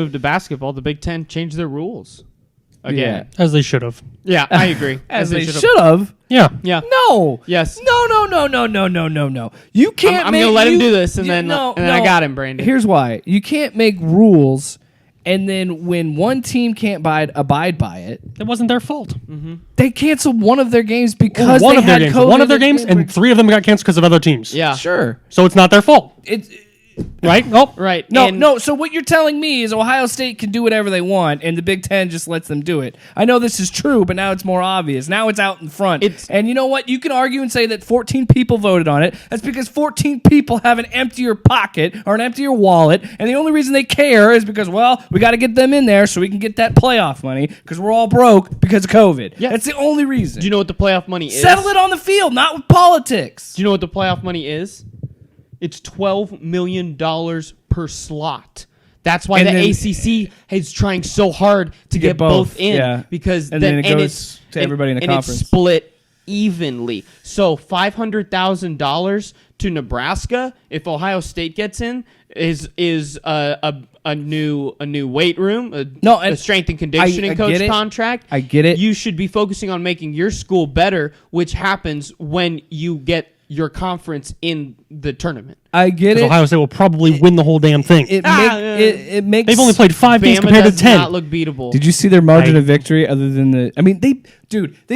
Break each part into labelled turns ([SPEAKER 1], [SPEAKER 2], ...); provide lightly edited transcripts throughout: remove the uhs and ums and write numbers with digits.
[SPEAKER 1] Move to basketball, the Big Ten changed their rules again.
[SPEAKER 2] As they should have.
[SPEAKER 1] Yeah, I agree.
[SPEAKER 3] As they
[SPEAKER 1] should've.
[SPEAKER 3] should have.
[SPEAKER 2] Yeah.
[SPEAKER 1] Yeah.
[SPEAKER 3] No.
[SPEAKER 1] Yes.
[SPEAKER 3] No. You can't.
[SPEAKER 1] I'm gonna let him do this, and then I got him, Brandon.
[SPEAKER 3] Here's why: you can't make rules, and then when one team can't abide by it,
[SPEAKER 2] It wasn't their fault.
[SPEAKER 3] they canceled one of their games because
[SPEAKER 2] One
[SPEAKER 3] they
[SPEAKER 2] of their
[SPEAKER 3] had
[SPEAKER 2] games.
[SPEAKER 3] COVID.
[SPEAKER 2] One of their games, and 3 of them got canceled because of other teams.
[SPEAKER 1] Yeah.
[SPEAKER 3] Sure,
[SPEAKER 2] So it's not their fault,
[SPEAKER 3] it's.
[SPEAKER 2] right? Nope.
[SPEAKER 1] Right.
[SPEAKER 3] No. So what you're telling me is Ohio State can do whatever they want, and the Big Ten just lets them do it. I know this is true, but now it's more obvious. Now it's out in front. And you know what? You can argue and say that 14 people voted on it. That's because 14 people have an emptier pocket or an emptier wallet, and the only reason they care is because, well, we got to get them in there so we can get that playoff money because we're all broke because of COVID.
[SPEAKER 1] Yeah.
[SPEAKER 3] That's the only reason.
[SPEAKER 1] Do you know what the playoff money is?
[SPEAKER 3] Settle it on the field, not with politics.
[SPEAKER 1] Do you know what the playoff money is? It's $12 million per slot. That's why the ACC is trying so hard to get both in because
[SPEAKER 3] then it goes to everybody in the conference.
[SPEAKER 1] It's split evenly. So $500,000 to Nebraska if Ohio State gets in is a new weight room, a strength and conditioning coach contract.
[SPEAKER 3] I get it.
[SPEAKER 1] You should be focusing on making your school better, which happens when you get your conference in the tournament.
[SPEAKER 3] I get it.
[SPEAKER 2] Ohio State will probably win the whole damn thing.
[SPEAKER 3] It makes.
[SPEAKER 2] They've only played 5 games
[SPEAKER 1] Bama
[SPEAKER 2] compared to
[SPEAKER 1] does
[SPEAKER 2] 10.
[SPEAKER 1] not look beatable.
[SPEAKER 3] Did you see their margin of victory other than the? I mean, they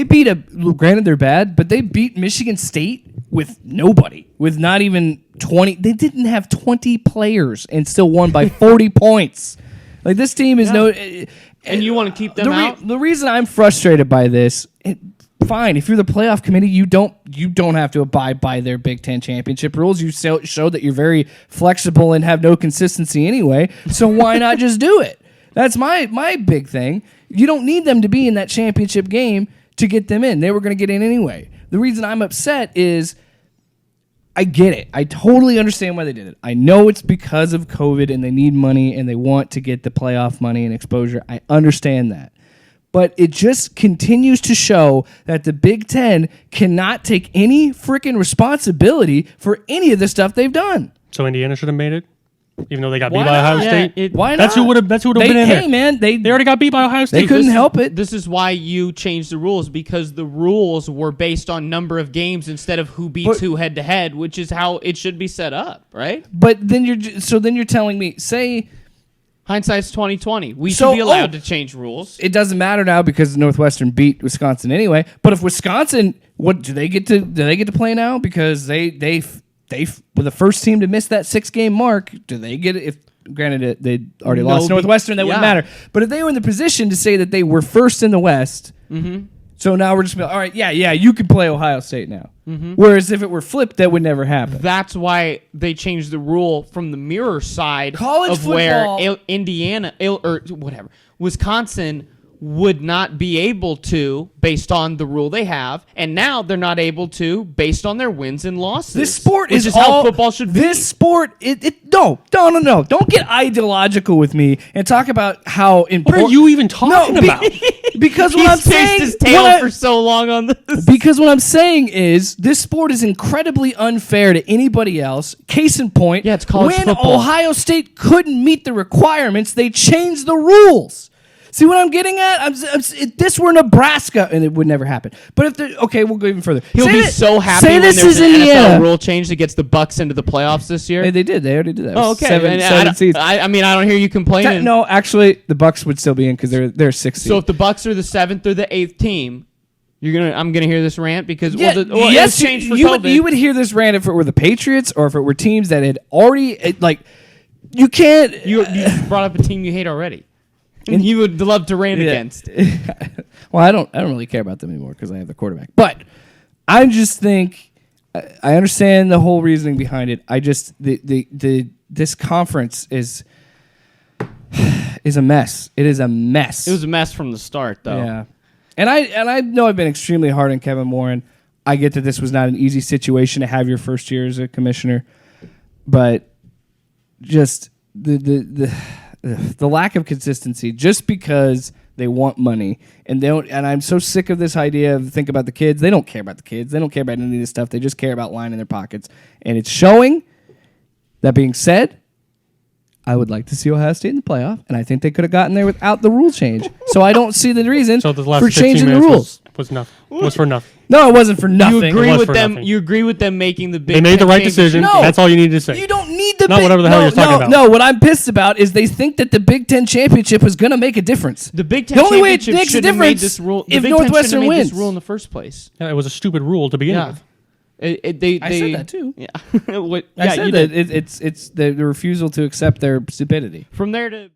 [SPEAKER 3] beat granted they're bad, but they beat Michigan State with nobody, with not even 20. They didn't have 20 players and still won by 40 points. Like this team is
[SPEAKER 1] and you want to keep them out?
[SPEAKER 3] The reason I'm frustrated by this. Fine, if you're the playoff committee, you don't have to abide by their Big Ten championship rules. You show that you're very flexible and have no consistency anyway. So why not just do it? That's my big thing. You don't need them to be in that championship game to get them in. They were going to get in anyway. The reason I'm upset is I get it. I totally understand why they did it. I know it's because of COVID and they need money and they want to get the playoff money and exposure. I understand that. But it just continues to show that the Big Ten cannot take any freaking responsibility for any of the stuff they've done.
[SPEAKER 2] So Indiana should have made it, even though they got beat
[SPEAKER 3] Why
[SPEAKER 2] by Ohio
[SPEAKER 3] not?
[SPEAKER 2] State.
[SPEAKER 3] Why not?
[SPEAKER 2] That's who would have been in there.
[SPEAKER 3] Hey man, they
[SPEAKER 2] already got beat by Ohio State.
[SPEAKER 3] They couldn't help it.
[SPEAKER 1] This is why you changed the rules, because the rules were based on number of games instead of who beats who head to head, which is how it should be set up, right?
[SPEAKER 3] But then you're telling me, say.
[SPEAKER 1] Hindsight's 2020. We should be allowed to change rules.
[SPEAKER 3] It doesn't matter now because Northwestern beat Wisconsin anyway. But if Wisconsin, do they get to play now? Because they were the first team to miss that 6-game mark. Do they get it? If granted they already lost Northwestern, that wouldn't matter. But if they were in the position to say that they were first in the West, so now we're just all right. Yeah, you can play Ohio State now. Whereas if it were flipped, that would never happen.
[SPEAKER 1] That's why they changed the rule from the mirror side
[SPEAKER 3] College
[SPEAKER 1] of
[SPEAKER 3] football.
[SPEAKER 1] where Indiana or whatever Wisconsin would not be able to based on the rule they have, and now they're not able to based on their wins and losses.
[SPEAKER 3] This sport
[SPEAKER 1] is how football should be.
[SPEAKER 3] This sport, no. Don't get ideological with me and talk about how important.
[SPEAKER 2] What are you even talking about?
[SPEAKER 3] Because what
[SPEAKER 1] He's
[SPEAKER 3] I'm saying,
[SPEAKER 1] chased his tail for so long on this.
[SPEAKER 3] Because what I'm saying is this sport is incredibly unfair to anybody else. Case in point,
[SPEAKER 1] it's college
[SPEAKER 3] when
[SPEAKER 1] football.
[SPEAKER 3] Ohio State couldn't meet the requirements, they changed the rules. See what I'm getting at? If this were Nebraska, and it would never happen. But if we'll go even further.
[SPEAKER 1] He'll be so happy when there's an NFL rule change that gets the Bucks into the playoffs this year.
[SPEAKER 3] Hey, they did. They already did that.
[SPEAKER 1] Oh, okay.
[SPEAKER 3] Seven seeds.
[SPEAKER 1] I mean, I don't hear you complaining.
[SPEAKER 3] No, actually, the Bucks would still be in because they're 6 seed.
[SPEAKER 1] So if the Bucks are the 7th or the 8th team, I'm gonna hear this rant because
[SPEAKER 3] yes,
[SPEAKER 1] it's changed for COVID.
[SPEAKER 3] You would hear this rant if it were the Patriots or if it were teams that had already you can't.
[SPEAKER 1] You brought up a team you hate already. And you would love to rant against.
[SPEAKER 3] Well, I don't really care about them anymore because I have the quarterback. But I just think I understand the whole reasoning behind it. I just this conference is a mess. It is a mess.
[SPEAKER 1] It was a mess from the start, though.
[SPEAKER 3] Yeah, and I know I've been extremely hard on Kevin Warren. I get that this was not an easy situation to have your first year as a commissioner, but just the lack of consistency, just because they want money and they don't. And I'm so sick of this idea of think about the kids. They don't care about the kids. They don't care about any of this stuff. They just care about lining their pockets, and it's showing. That being said, I would like to see Ohio State in the playoff, and I think they could have gotten there without the rule change. So I don't see the reason
[SPEAKER 2] So the last
[SPEAKER 3] for
[SPEAKER 2] 15
[SPEAKER 3] changing the
[SPEAKER 2] minutes
[SPEAKER 3] rules.
[SPEAKER 2] was nothing. Was for nothing.
[SPEAKER 3] No, it wasn't for nothing.
[SPEAKER 1] You agree
[SPEAKER 2] was
[SPEAKER 1] with
[SPEAKER 2] for
[SPEAKER 1] them?
[SPEAKER 2] nothing.
[SPEAKER 1] You agree with them making the Big
[SPEAKER 2] They made
[SPEAKER 1] Ten
[SPEAKER 2] the right
[SPEAKER 1] championship?
[SPEAKER 2] decision.
[SPEAKER 3] No.
[SPEAKER 2] That's all you need to say.
[SPEAKER 3] You don't need the
[SPEAKER 2] Not whatever the hell you're talking about.
[SPEAKER 3] No, what I'm pissed about is they think that the Big Ten championship was going to make a difference.
[SPEAKER 1] The Big Ten
[SPEAKER 3] The only way it
[SPEAKER 1] championship
[SPEAKER 3] makes a
[SPEAKER 1] should have made
[SPEAKER 3] difference
[SPEAKER 1] this rule. The
[SPEAKER 3] if
[SPEAKER 1] Big Ten
[SPEAKER 3] Northwestern
[SPEAKER 1] shouldn't have made
[SPEAKER 3] wins.
[SPEAKER 1] this rule in the first place.
[SPEAKER 2] Yeah, it was a stupid rule to begin
[SPEAKER 1] Yeah.
[SPEAKER 2] with.
[SPEAKER 1] I
[SPEAKER 3] said that too.
[SPEAKER 1] Yeah.
[SPEAKER 3] I said
[SPEAKER 1] you
[SPEAKER 3] that
[SPEAKER 1] did.
[SPEAKER 3] it's the refusal to accept their stupidity.
[SPEAKER 1] From there to